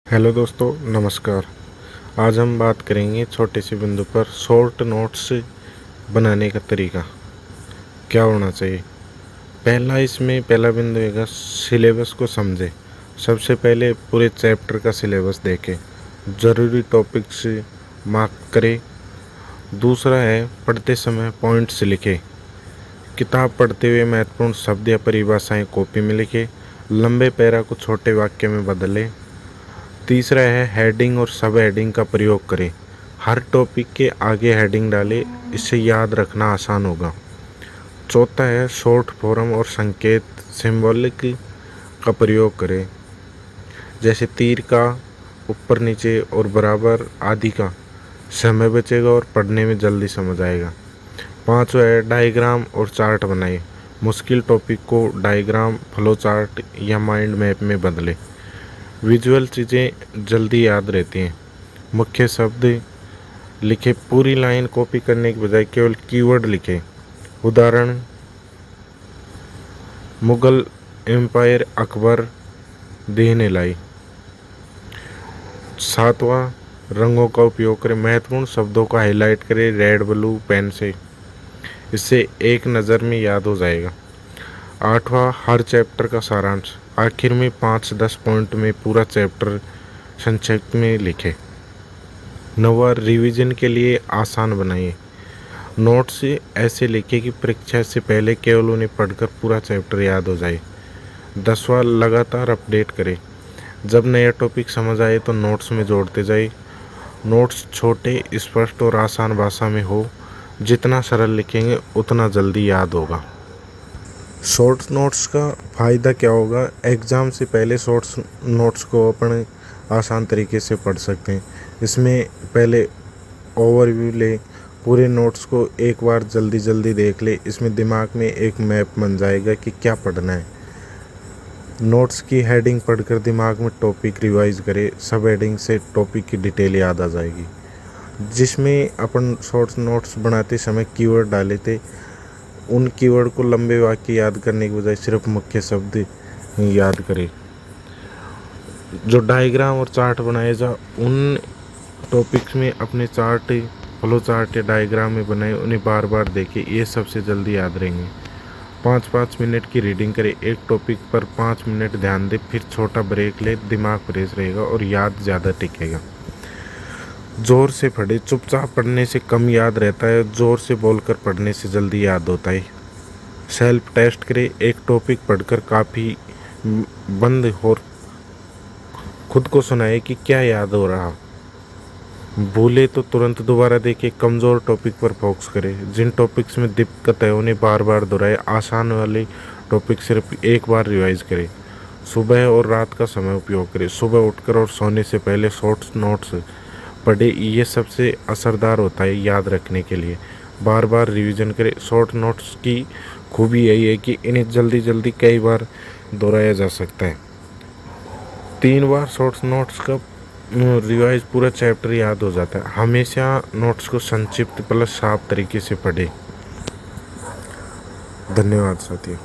Hello दोस्तों, नमस्कार। आज हम बात करेंगे छोटे से बिंदु पर शॉर्ट नोट्स बनाने का तरीका क्या होना चाहिए। पहला बिंदु है सिलेबस को समझे। सबसे पहले पूरे चैप्टर का सिलेबस देखें, ज़रूरी टॉपिक्स मार्क करें। दूसरा है पढ़ते समय पॉइंट्स लिखें। किताब पढ़ते हुए महत्वपूर्ण शब्द या परिभाषाएं कॉपी में लिखें। लंबे पैरा को छोटे वाक्य में बदलें। तीसरा है हेडिंग और सब हेडिंग का प्रयोग करें। हर टॉपिक के आगे हेडिंग डालें, इससे याद रखना आसान होगा। चौथा है शॉर्ट फॉर्म और संकेत सिंबॉलिक का प्रयोग करें, जैसे तीर का, ऊपर नीचे और बराबर आदि का। समय बचेगा और पढ़ने में जल्दी समझ आएगा। पांचवा है डायग्राम और चार्ट बनाएं। मुश्किल टॉपिक को डायग्राम, फ्लो चार्ट या माइंड मैप में बदलें। विजुअल चीज़ें जल्दी याद रहती हैं। मुख्य शब्द लिखे, पूरी लाइन कॉपी करने के बजाय केवल कीवर्ड लिखें। उदाहरण, मुगल एम्पायर, अकबर, देने लाई। सातवां, रंगों का उपयोग करें। महत्वपूर्ण शब्दों को हाईलाइट करें रेड ब्लू पेन से, इससे एक नज़र में याद हो जाएगा। आठवां, हर चैप्टर का सारांश। आखिर में 5-10 पॉइंट में पूरा चैप्टर संक्षेप में लिखें। नौवां, रिवीजन के लिए आसान बनाइए। नोट्स ऐसे लिखें कि परीक्षा से पहले केवल उन्हें पढ़कर पूरा चैप्टर याद हो जाए। 10वां, लगातार अपडेट करें। जब नया टॉपिक समझ आए तो नोट्स में जोड़ते जाए। नोट्स छोटे, स्पष्ट और आसान भाषा में हो। जितना सरल लिखेंगे उतना जल्दी याद होगा। शॉर्ट नोट्स का फ़ायदा क्या होगा? एग्ज़ाम से पहले शॉर्ट्स नोट्स को अपन आसान तरीके से पढ़ सकते हैं। इसमें पहले ओवरव्यू ले, पूरे नोट्स को एक बार जल्दी जल्दी देख ले। इसमें दिमाग में एक मैप बन जाएगा कि क्या पढ़ना है। नोट्स की हेडिंग पढ़कर दिमाग में टॉपिक रिवाइज करे। सब हेडिंग से टॉपिक की डिटेल याद आ जाएगी। जिसमें अपन शॉर्ट नोट्स बनाते समय कीवर्ड डाले थे, उन कीवर्ड को लंबे वाक्य याद करने के बजाय सिर्फ मुख्य शब्द याद करें। जो डायग्राम और चार्ट बनाए जा, उन टॉपिक्स में अपने चार्ट, फ्लो चार्ट या डायग्राम में बनाए, उन्हें बार बार देखें। ये सबसे जल्दी याद रहेंगे। 5-5 मिनट की रीडिंग करें। एक टॉपिक पर 5 मिनट ध्यान दें, फिर छोटा ब्रेक ले। दिमाग फ्रेश रहेगा और याद ज़्यादा टिकेगा। ज़ोर से पढ़े। चुपचाप पढ़ने से कम याद रहता है, ज़ोर से बोलकर पढ़ने से जल्दी याद होता है। सेल्फ टेस्ट करें। एक टॉपिक पढ़कर काफ़ी बंद और खुद को सुनाए कि क्या याद हो रहा। भूले तो तुरंत दोबारा देखें। कमज़ोर टॉपिक पर फोकस करें। जिन टॉपिक्स में दिक्कत है उन्हें बार बार दोहराए। आसान वाले टॉपिक सिर्फ एक बार रिवाइज करें। सुबह और रात का समय उपयोग करें। सुबह उठकर और सोने से पहले शॉर्ट नोट्स पढ़े। ये सबसे असरदार होता है याद रखने के लिए। बार बार रिवीजन करें। शॉर्ट नोट्स की खूबी यही है कि इन्हें जल्दी जल्दी कई बार दोहराया जा सकता है। 3 बार शॉर्ट नोट्स का रिवाइज पूरा चैप्टर याद हो जाता है। हमेशा नोट्स को संक्षिप्त प्लस साफ तरीके से पढ़ें। धन्यवाद साथियों।